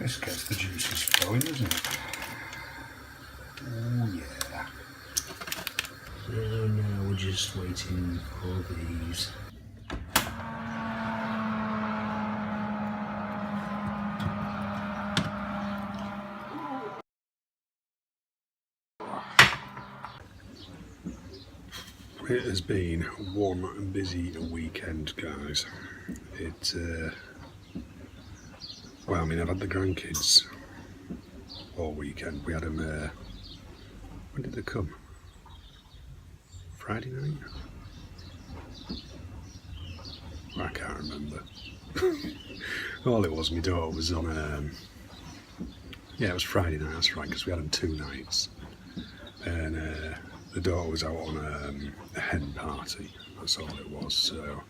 This gets the juices flowing, doesn't it? Oh yeah. So now we're just waiting for these. It has been one busy weekend, guys. Well, I mean, I've had the grandkids all weekend. We had them, when did they come? Friday night? I can't remember. All it was, my daughter was on, yeah, it was Friday night, that's right, because we had them 2 nights. And the daughter was out on a hen party, that's all it was, so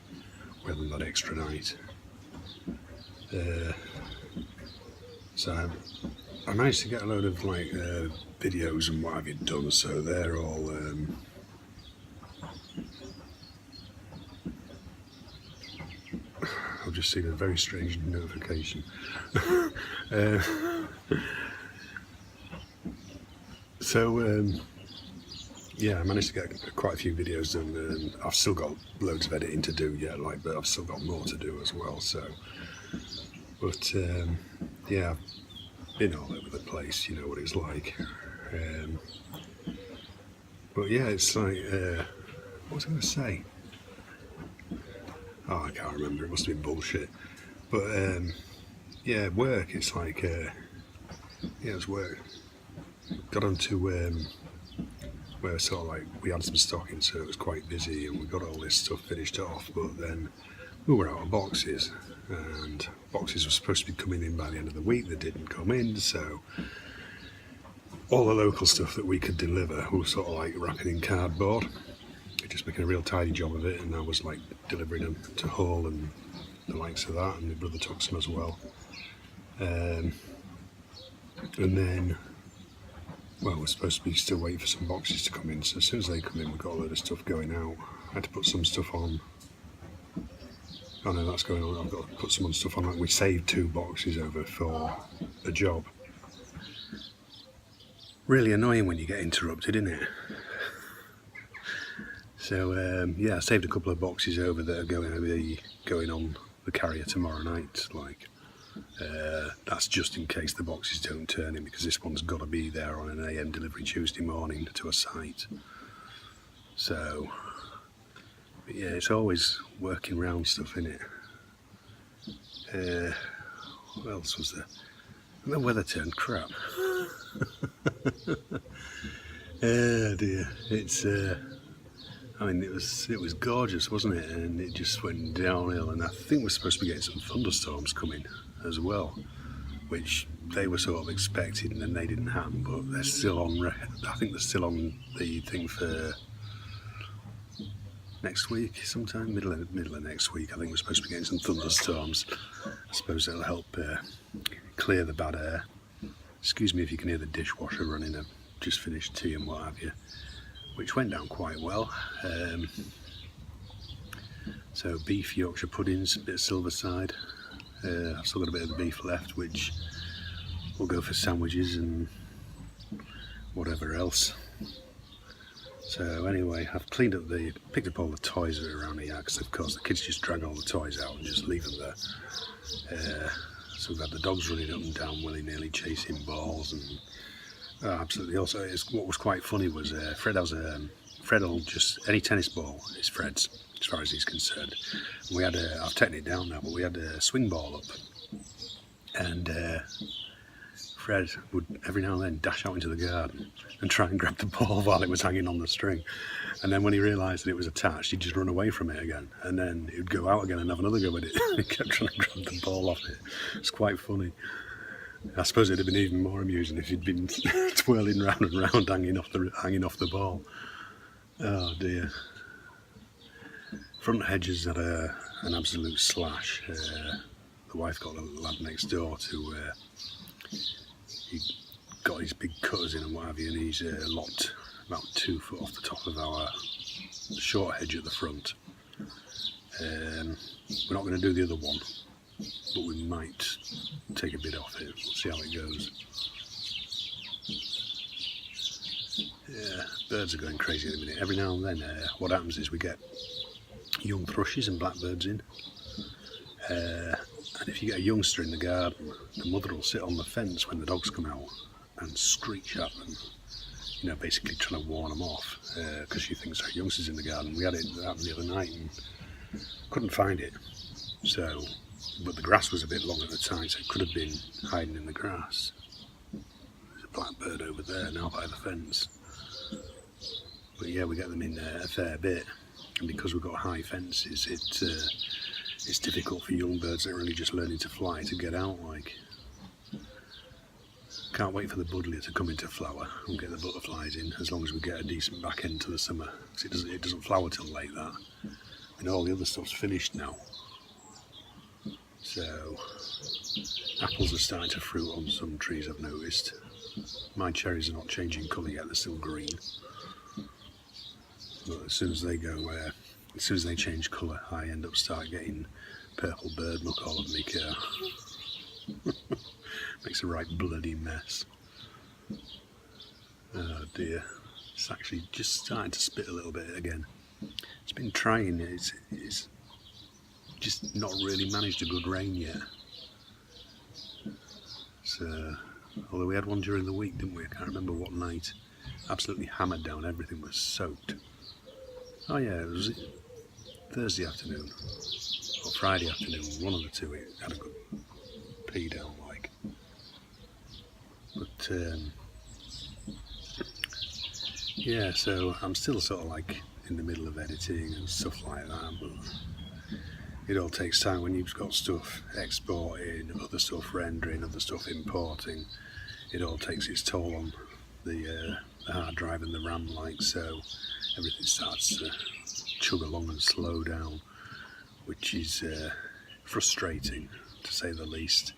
we had them that extra night. So I managed to get a load of like videos and what have you done, so they're all I've just seen a very strange notification. Yeah, I managed to get quite a few videos done, and I've still got loads of editing to do yet, but I've still got more to do as well. So, but yeah, I've been all over the place. You know what it's like. But yeah, it's like what was I going to say? Oh, I can't remember. It must have been bullshit. But yeah, work. It's like yeah, it was work. Got onto where sort of like we had some stock in, so it was quite busy, and we got all this stuff finished off. But then we were out of boxes, and boxes were supposed to be coming in by the end of the week. They didn't come in, so all the local stuff that we could deliver, we were sort of like wrapping in cardboard, just making a real tidy job of it. And I was like delivering them to Hull and the likes of that, and my brother took some as well. And then, well, we're supposed to be still waiting for some boxes to come in, so as soon as they come in, we've got a load of stuff going out. I had to put some stuff on. Oh no, that's going on. I've got to put some stuff on. Like, we saved 2 boxes over for a job. Really annoying when you get interrupted, isn't it? So yeah, I saved a couple of boxes over that are going on the carrier tomorrow night. Like that's just in case the boxes don't turn in, because this one's got to be there on an AM delivery Tuesday morning to a site. So but yeah, it's always working round stuff, innit? What else was there? And the weather turned crap. Oh dear, it's I mean, it was gorgeous, wasn't it? And it just went downhill, and I think we're supposed to be getting some thunderstorms coming as well, which they were sort of expected, and then they didn't happen. But they're still on. I think they're still on the thing for next week, sometime middle of next week. I think we're supposed to be getting some thunderstorms. I suppose it'll help clear the bad air. Excuse me if you can hear the dishwasher running. I've just finished tea and what have you, which went down quite well. So beef Yorkshire puddings, a bit of Silverside. I've still got a bit of the beef left, which will go for sandwiches and whatever else. So anyway, I've picked up all the toys that are around the yard, because of course the kids just drag all the toys out and just leave them there. So we've had the dogs running up and down willy-nilly, chasing balls, and absolutely. Also, what was quite funny was Fred'll just, any tennis ball is Fred's, as far as he's concerned. And we had I've taken it down now, but we had a swing ball up, and Fred would every now and then dash out into the garden and try and grab the ball while it was hanging on the string. And then when he realised that it was attached, he'd just run away from it again, and then he'd go out again and have another go at it. He kept trying to grab the ball off it. It's quite funny. I suppose it'd have been even more amusing if he'd been twirling round and round, hanging off the ball. Oh dear. Front hedges had an absolute slash. The wife got the lad next door to. He got his big cutters in and what have you, and he's lopped about 2 foot off the top of our short hedge at the front. We're not going to do the other one, but we might take a bit off it. We'll see how it goes. Yeah, birds are going crazy at the minute. Every now and then what happens is we get young thrushes and blackbirds in, and if you get a youngster in the garden, the mother will sit on the fence when the dogs come out and screech at them, you know, basically trying to warn them off, because she thinks there are youngsters in the garden. We had it happen the other night and couldn't find it, so, but the grass was a bit long at the time, so it could have been hiding in the grass. There's a blackbird over there now by the fence. But yeah, we get them in a fair bit, and because we've got high fences, it's difficult for young birds that are only just learning to fly to get out. Like, can't wait for the buddleia to come into flower and get the butterflies in, as long as we get a decent back end to the summer, because it doesn't flower till late. That, and all the other stuff's finished now. So apples are starting to fruit on some trees, I've noticed. My cherries are not changing colour yet; they're still green. But as soon as they go, as soon as they change colour, I end up start getting purple bird muck all over my car. Makes a right bloody mess. Oh dear, it's actually just starting to spit a little bit again. It's been trying, it's just not really managed a good rain yet. So, although we had one during the week, didn't we? I can't remember what night. Absolutely hammered down, everything was soaked. Oh yeah, it was Thursday afternoon, or Friday afternoon, one of the two, it had a good pee down like. But yeah, so I'm still sort of like in the middle of editing and stuff like that, but it all takes time when you've got stuff exporting, other stuff rendering, other stuff importing. It all takes its toll on the hard drive and the RAM, like, so everything starts to chug along and slow down, which is frustrating to say the least.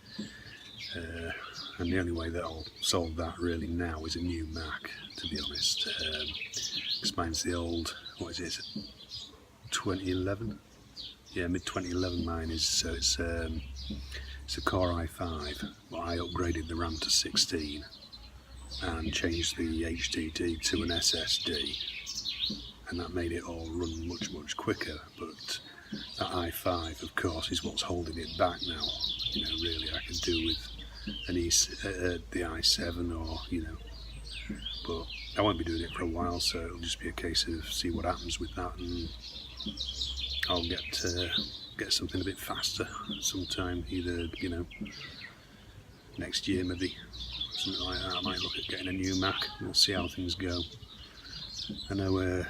And the only way that I'll solve that really now is a new Mac, to be honest, because mine's the old, what is it, 2011? Yeah, mid-2011 mine is, so it's a Core i5, but I upgraded the RAM to 16 and changed the HDD to an SSD, and that made it all run much quicker. But that i5, of course, is what's holding it back now. You know, really, I could do with the i7, or, you know, but I won't be doing it for a while, so it'll just be a case of see what happens with that, and I'll get something a bit faster sometime, either, you know, next year maybe, something like that. I might look at getting a new Mac. We'll see how things go. I know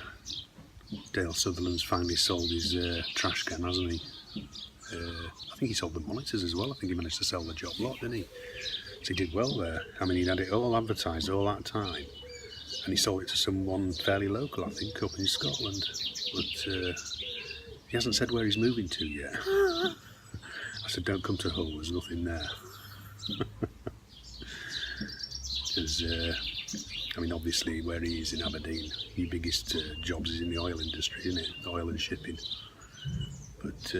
Dale Sutherland's finally sold his trash can, hasn't he? I think he sold the monitors as well. I think he managed to sell the job lot, didn't he? So he did well there. I mean, he'd had it all advertised all that time, and he sold it to someone fairly local, I think, up in Scotland. But he hasn't said where he's moving to yet. I said, don't come to Hull, there's nothing there. Because, I mean, obviously where he is in Aberdeen, the biggest jobs is in the oil industry, isn't it? Oil and shipping. But,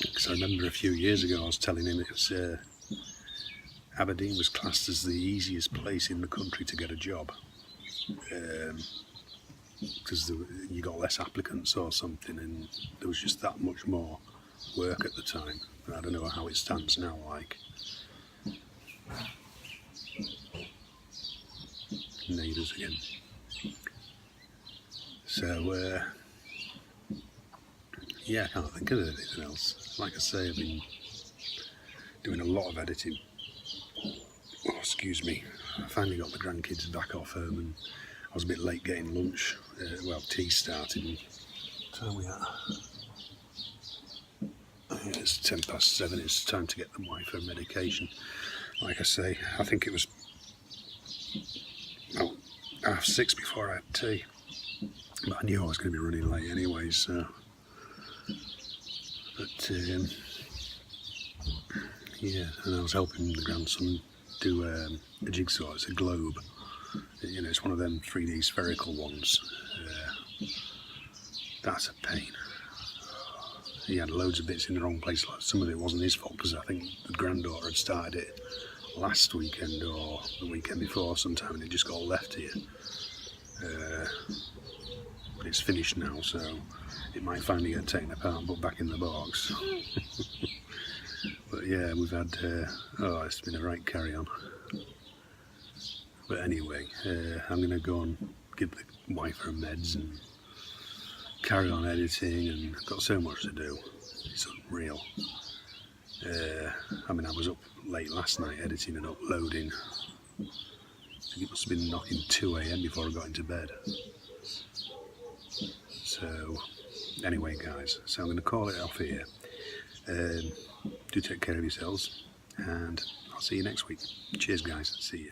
because I remember a few years ago I was telling him it's Aberdeen was classed as the easiest place in the country to get a job. Because you got less applicants or something, and there was just that much more work at the time. I don't know how it stands now, like. Neighbours again. So, yeah, I can't think of anything else. Like I say, I've been doing a lot of editing. Oh, excuse me. I finally got the grandkids back off home, and I was a bit late getting lunch. Well, tea started. And what time are we at? It's 7:10. It's time to get the wife her medication. Like I say, I think it was 6:30 before I had tea. But I knew I was going to be running late anyway, so. But yeah, and I was helping the grandson do a jigsaw. It's a globe. You know, it's one of them 3D spherical ones. That's a pain. he had loads of bits in the wrong place. Some of it wasn't his fault because I think the granddaughter had started it last weekend or the weekend before sometime, and it just got left here. But it's finished now, so it might finally get taken apart and put back in the box. But yeah, we've had, oh, it's been a right carry on. But anyway, I'm going to go and give the wife her meds and carry on editing, and I've got so much to do. It's unreal. I mean, I was up late last night editing and uploading. I think it must have been knocking 2 AM before I got into bed. So anyway guys, so I'm going to call it off here. Do take care of yourselves, and I'll see you next week. Cheers guys, see you.